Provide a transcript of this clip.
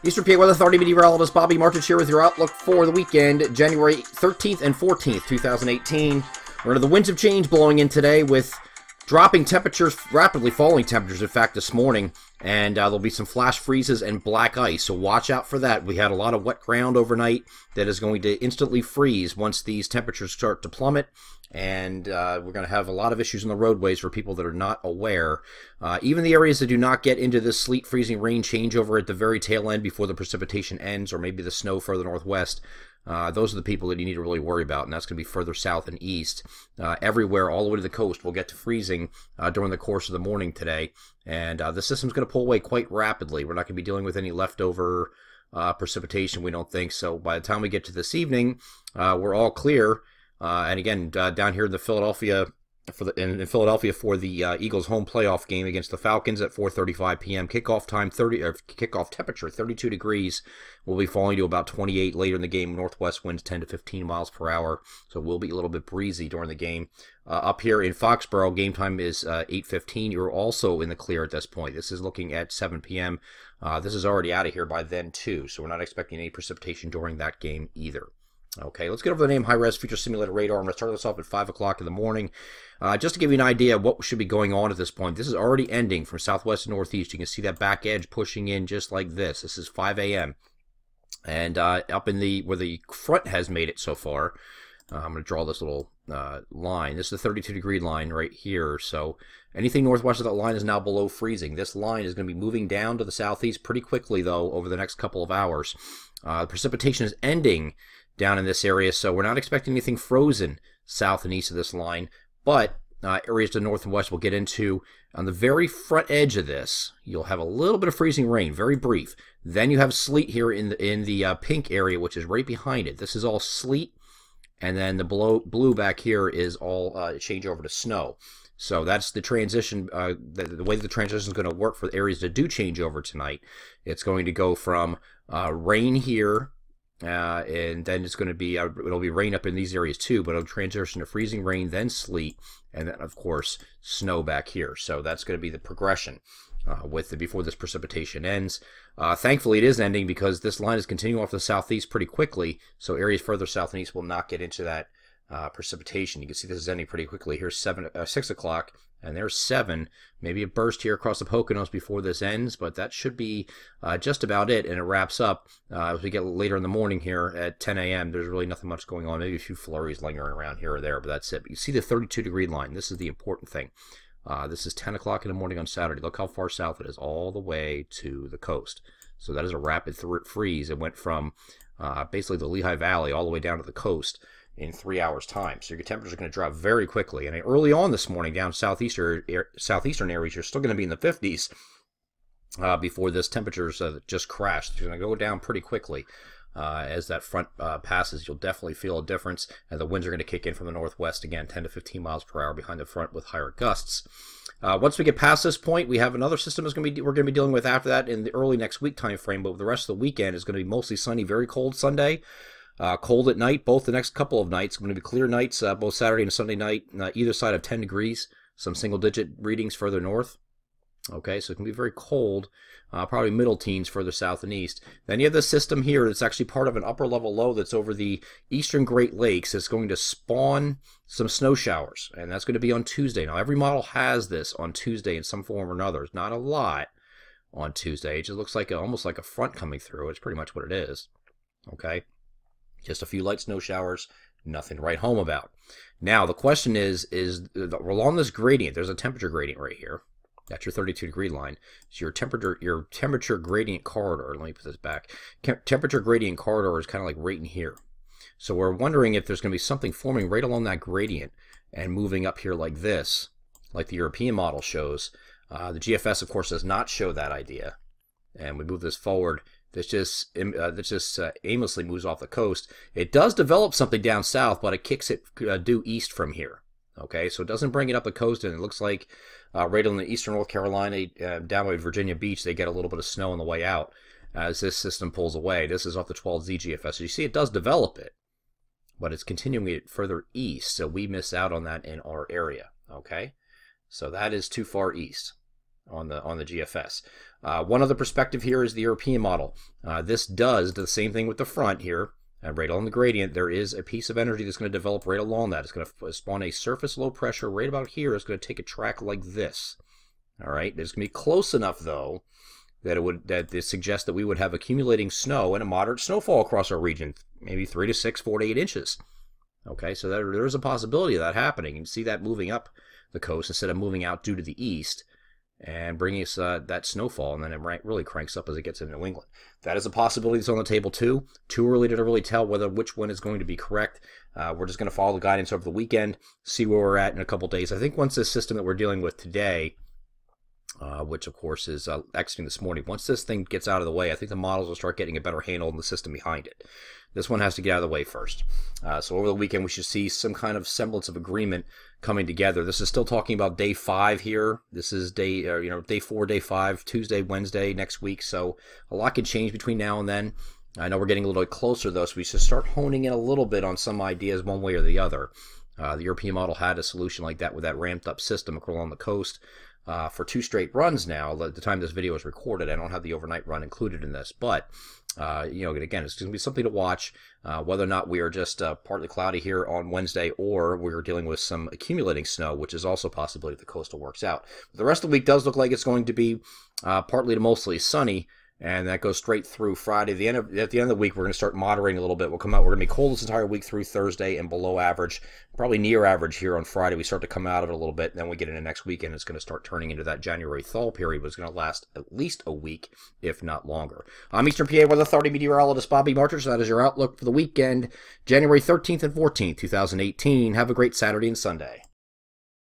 Eastern PA Weather Authority meteorologist Bobby Martich here with your outlook for the weekend, January 13th and 14th, 2018. We're into the winds of change blowing in today with dropping temperatures, rapidly falling temperatures, in fact, this morning. And there'll be some flash freezes and black ice, so watch out for that. We had a lot of wet ground overnight that is going to instantly freeze once these temperatures start to plummet. And we're going to have a lot of issues on the roadways for people that are not aware. Even the areas that do not get into this sleet, freezing, rain changeover at the very tail end before the precipitation ends, or maybe the snow further northwest, those are the people that you need to really worry about, and that's going to be further south and east. Everywhere, all the way to the coast, we'll get to freezing during the course of the morning today. And the system's going to pull away quite rapidly. We're not going to be dealing with any leftover precipitation, we don't think. So by the time we get to this evening, we're all clear. And again, down here in Philadelphia for the Eagles home playoff game against the Falcons at 4:35 p.m. Kickoff time kickoff temperature 32 degrees. We'll be falling to about 28 later in the game. Northwest winds 10 to 15 miles per hour, so we'll be a little bit breezy during the game. Up here in Foxborough, game time is 8:15. You're also in the clear at this point. This is looking at 7 p.m. This is already out of here by then too, so we're not expecting any precipitation during that game either. Okay, let's get over the name high-res future simulator radar. I'm going to start this off at 5 o'clock in the morning. Just to give you an idea of what should be going on at this point, this is already ending from southwest to northeast. You can see that back edge pushing in just like this. This is 5 a.m. And up in where the front has made it so far, I'm going to draw this little line. This is the 32-degree line right here. So anything northwest of that line is now below freezing. This line is going to be moving down to the southeast pretty quickly, though, over the next couple of hours. The precipitation is ending down in this area, so we're not expecting anything frozen south and east of this line, but areas to the north and west we'll get into. On the very front edge of this, you'll have a little bit of freezing rain, very brief. Then you have sleet here in the pink area, which is right behind it. This is all sleet, and then the blue back here is all change over to snow. So that's the transition, the way that the transition is going to work for the areas that do change over tonight. It's going to go from rain here, and then it's going to be it'll be rain up in these areas too, but it'll transition to freezing rain, then sleet, and then of course snow back here. So that's going to be the progression before this precipitation ends. Thankfully it is ending, because this line is continuing off to the southeast pretty quickly, so areas further south and east will not get into that precipitation. You can see this is ending pretty quickly. Here's 6 o'clock, and there's 7. Maybe a burst here across the Poconos before this ends, but that should be just about it, and it wraps up as we get later in the morning here at 10 a.m. There's really nothing much going on. Maybe a few flurries lingering around here or there, but that's it. But you see the 32-degree line. This is the important thing. This is 10 o'clock in the morning on Saturday. Look how far south it is, all the way to the coast. So that is a rapid freeze. It went from basically the Lehigh Valley all the way down to the coast in 3 hours' time. So your temperatures are going to drop very quickly. And early on this morning, down southeastern areas, you're still going to be in the 50s before this temperatures just crashed. It's going to go down pretty quickly. As that front passes, you'll definitely feel a difference, and the winds are going to kick in from the northwest again, 10 to 15 miles per hour behind the front with higher gusts. Once we get past this point, we have another system we're going to be dealing with after that in the early next week time frame, but the rest of the weekend is going to be mostly sunny, very cold Sunday. Cold at night, both the next couple of nights. Going to be clear nights, both Saturday and Sunday night, either side of 10 degrees, some single-digit readings further north. Okay, so it can be very cold, probably middle teens further south and east. Then you have this system here that's actually part of an upper-level low that's over the eastern Great Lakes. It's going to spawn some snow showers, and that's going to be on Tuesday. Now, every model has this on Tuesday in some form or another. It's not a lot on Tuesday. It just looks like almost like a front coming through. It's pretty much what it is. Okay. Just a few light snow showers, nothing to write home about. Now, the question is along this gradient, there's a temperature gradient right here. That's your 32-degree line. So your temperature gradient corridor, let me put this back. Temperature gradient corridor is kind of like right in here. So we're wondering if there's going to be something forming right along that gradient and moving up here like this, like the European model shows. The GFS, of course, does not show that idea. And we move this forward. This just aimlessly moves off the coast. It does develop something down south, but it kicks it due east from here. Okay, so it doesn't bring it up the coast, and it looks like right on the eastern North Carolina, down by Virginia Beach, they get a little bit of snow on the way out as this system pulls away. This is off the 12Z GFS. So you see it does develop it, but it's continuing it further east, so we miss out on that in our area. Okay, so that is too far east. on the GFS. One other perspective here is the European model. This does the same thing with the front here. And right along the gradient, there is a piece of energy that's going to develop right along that. It's going to spawn a surface low pressure right about here. It's going to take a track like this. All right, it's going to be close enough though that it suggests that we would have accumulating snow and a moderate snowfall across our region, maybe 3 to 6, 4 to 8 inches. Okay, so there is a possibility of that happening. You can see that moving up the coast instead of moving out due to the east and bringing us that snowfall, and then it really cranks up as it gets into New England. That is a possibility that's on the table too. Too early to really tell which one is going to be correct. We're just going to follow the guidance over the weekend, see where we're at in a couple days. I think once this system that we're dealing with today, which of course is exiting this morning, once this thing gets out of the way, I think the models will start getting a better handle on the system behind it. This one has to get out of the way first. So over the weekend, we should see some kind of semblance of agreement coming together. This is still talking about day 5 here. This is day 4, day 5, Tuesday, Wednesday next week. So a lot can change between now and then. I know we're getting a little bit closer though, so we should start honing in a little bit on some ideas one way or the other. The European model had a solution like that with that ramped up system along the coast for 2 straight runs now. At the time this video is recorded, I don't have the overnight run included in this, but again, it's going to be something to watch, whether or not we are just partly cloudy here on Wednesday or we're dealing with some accumulating snow, which is also a possibility if the coastal works out. But the rest of the week does look like it's going to be partly to mostly sunny, and that goes straight through Friday. At the end of the week, we're going to start moderating a little bit. We're going to be cold this entire week through Thursday and below average, probably near average here on Friday. We start to come out of it a little bit, and then we get into next weekend. It's going to start turning into that January thaw period, but it's going to last at least a week, if not longer. I'm Eastern PA Weather Authority meteorologist Bobby Martich. That is your outlook for the weekend, January 13th and 14th, 2018. Have a great Saturday and Sunday.